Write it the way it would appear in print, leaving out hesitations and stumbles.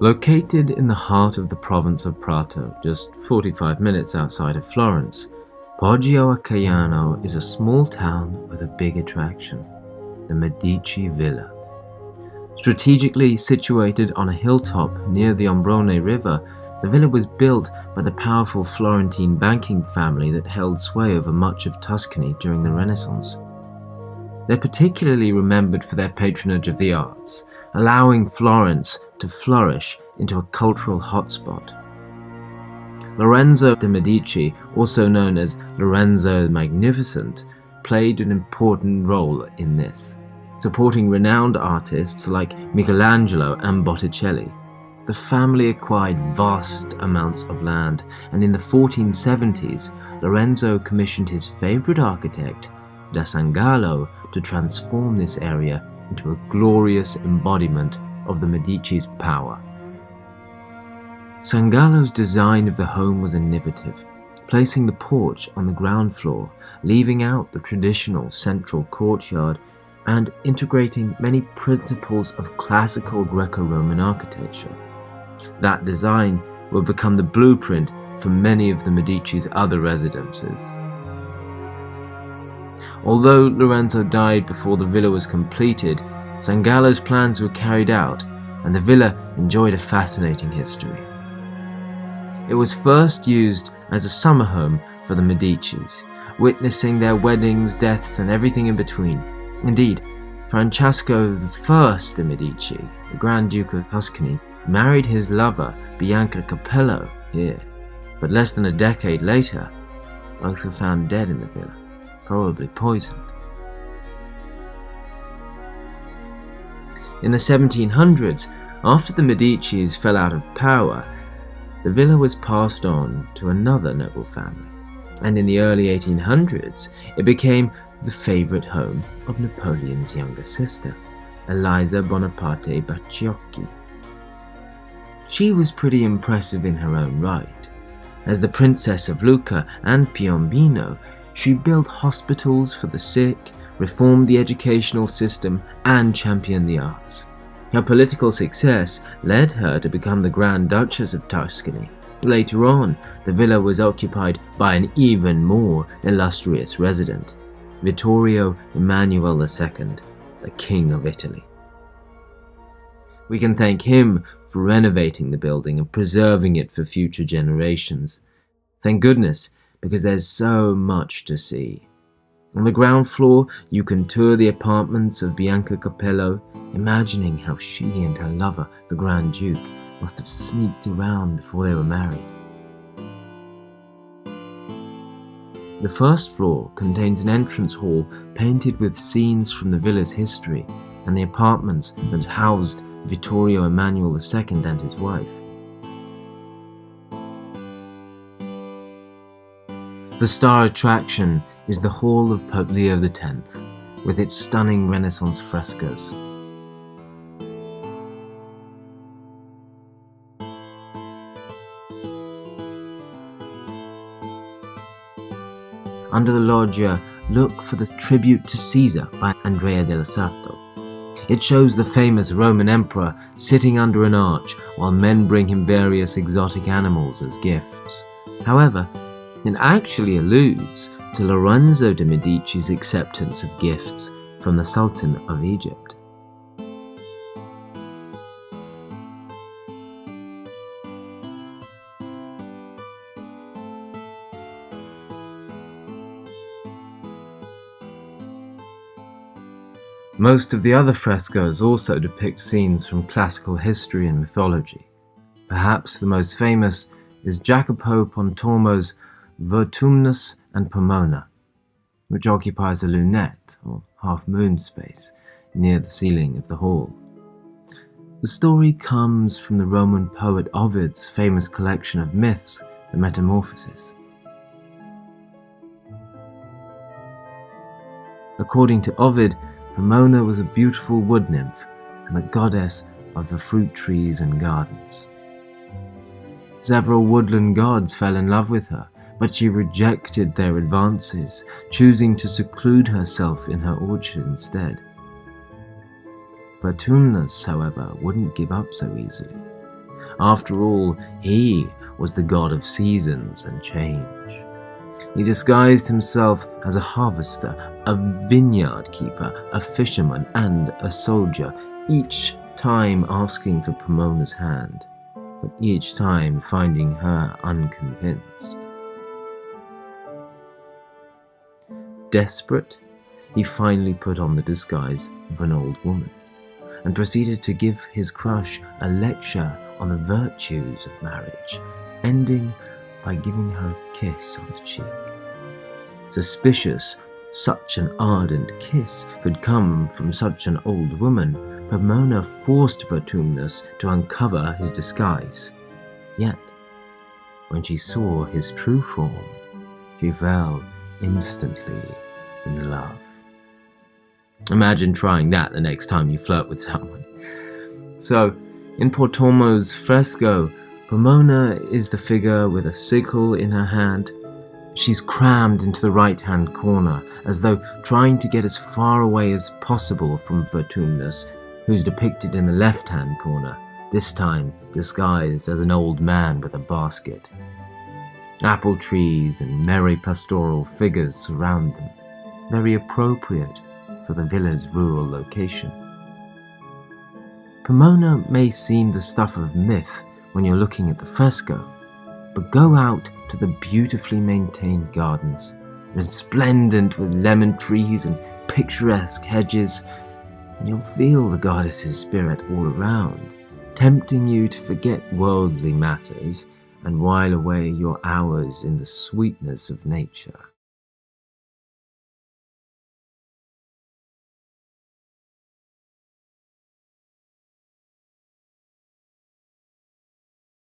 Located in the heart of the province of Prato, just 45 minutes outside of Florence, Poggio a Caiano is a small town with a big attraction, the Medici Villa. Strategically situated on a hilltop near the Ombrone River, the villa was built by the powerful Florentine banking family that held sway over much of Tuscany during the Renaissance. They're particularly remembered for their patronage of the arts, allowing Florence to flourish into a cultural hotspot. Lorenzo de' Medici, also known as Lorenzo the Magnificent, played an important role in this, supporting renowned artists like Michelangelo and Botticelli. The family acquired vast amounts of land, and in the 1470s, Lorenzo commissioned his favorite architect, da San Gallo, to transform this area into a glorious embodiment of the Medici's power. San Gallo's design of the home was innovative, placing the porch on the ground floor, leaving out the traditional central courtyard, and integrating many principles of classical Greco-Roman architecture. That design would become the blueprint for many of the Medici's other residences. Although Lorenzo died before the villa was completed, San Gallo's plans were carried out, and the villa enjoyed a fascinating history. It was first used as a summer home for the Medicis, witnessing their weddings, deaths, and everything in between. Indeed, Francesco I de' Medici, the Grand Duke of Tuscany, married his lover Bianca Capello here, but less than a decade later, both were found dead in the villa, probably poisoned. In the 1700s, after the Medicis fell out of power, the villa was passed on to another noble family, and in the early 1800s, it became the favorite home of Napoleon's younger sister, Elisa Bonaparte Bacciochi. She was pretty impressive in her own right. As the Princess of Lucca and Piombino, she built hospitals for the sick, reformed the educational system, and championed the arts. Her political success led her to become the Grand Duchess of Tuscany. Later on, the villa was occupied by an even more illustrious resident, Vittorio Emanuele II, the King of Italy. We can thank him for renovating the building and preserving it for future generations. Thank goodness, because there's so much to see. On the ground floor, you can tour the apartments of Bianca Capello, imagining how she and her lover, the Grand Duke, must have sneaked around before they were married. The first floor contains an entrance hall painted with scenes from the villa's history and the apartments that housed Vittorio Emanuele II and his wife. The star attraction is the Hall of Pope Leo X, with its stunning Renaissance frescoes. Under the loggia, look for the Tribute to Caesar by Andrea del Sarto. It shows the famous Roman emperor sitting under an arch while men bring him various exotic animals as gifts. However, it actually alludes to Lorenzo de' Medici's acceptance of gifts from the Sultan of Egypt. Most of the other frescoes also depict scenes from classical history and mythology. Perhaps the most famous is Jacopo Pontormo's Vertumnus and Pomona, which occupies a lunette, or half-moon space, near the ceiling of the hall. The story comes from the Roman poet Ovid's famous collection of myths, the Metamorphoses. According to Ovid, Pomona was a beautiful wood nymph and the goddess of the fruit trees and gardens. Several woodland gods fell in love with her, but she rejected their advances, choosing to seclude herself in her orchard instead. Vertumnus, however, wouldn't give up so easily. After all, he was the god of seasons and change. He disguised himself as a harvester, a vineyard keeper, a fisherman, and a soldier, each time asking for Pomona's hand, but each time finding her unconvinced. Desperate, he finally put on the disguise of an old woman and proceeded to give his crush a lecture on the virtues of marriage, ending by giving her a kiss on the cheek. Suspicious such an ardent kiss could come from such an old woman, Pomona forced Vertumnus to uncover his disguise. Yet, when she saw his true form, she fell instantly in love. Imagine trying that the next time you flirt with someone. So, in Portomo's fresco, Pomona is the figure with a sickle in her hand. She's crammed into the right-hand corner, as though trying to get as far away as possible from Vertumnus, who's depicted in the left-hand corner, this time disguised as an old man with a basket. Apple trees and merry pastoral figures surround them, very appropriate for the villa's rural location. Pomona may seem the stuff of myth when you're looking at the fresco, but go out to the beautifully maintained gardens, resplendent with lemon trees and picturesque hedges, and you'll feel the goddess's spirit all around, tempting you to forget worldly matters and while away your hours in the sweetness of nature.